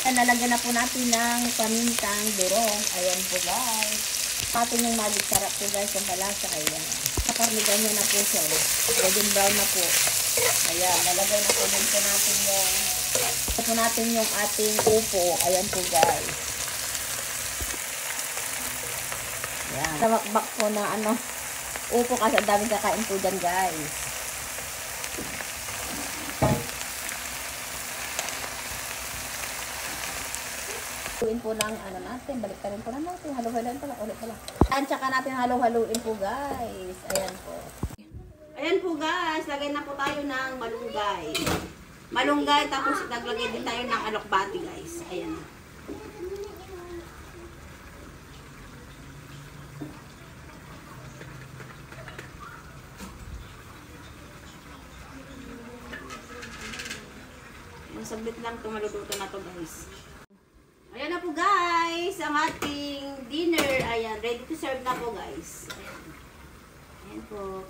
Nalagyan na po natin ng pamintang durong. Ayan po guys. Patin yung magic sarap po guys yung palasa. Ayan. Nakarnigan nyo na po siya. Golden brown na po. Ayan. Nalagay na po din po natin yung ating upo. Ayan po guys. Ayan. Tamakbak po na upo kasi ang daming kakain po dyan guys. Haluin po ng natin, balik ka rin po na natin, halo-haloin pala, ulit pala. At saka natin halo-haloin po guys. Ayan po. Ayan po guys, lagay na po tayo ng malunggay. Malunggay, tapos naglagay din tayo ng alokbati guys. Ayan. Sabit lang ito, maluluto na to guys. Ayan na po guys, ang ating dinner. Ayan, ready to serve na po guys. Ayan, ayan po.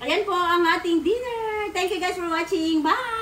Ayan po ang ating dinner. Thank you guys for watching. Bye!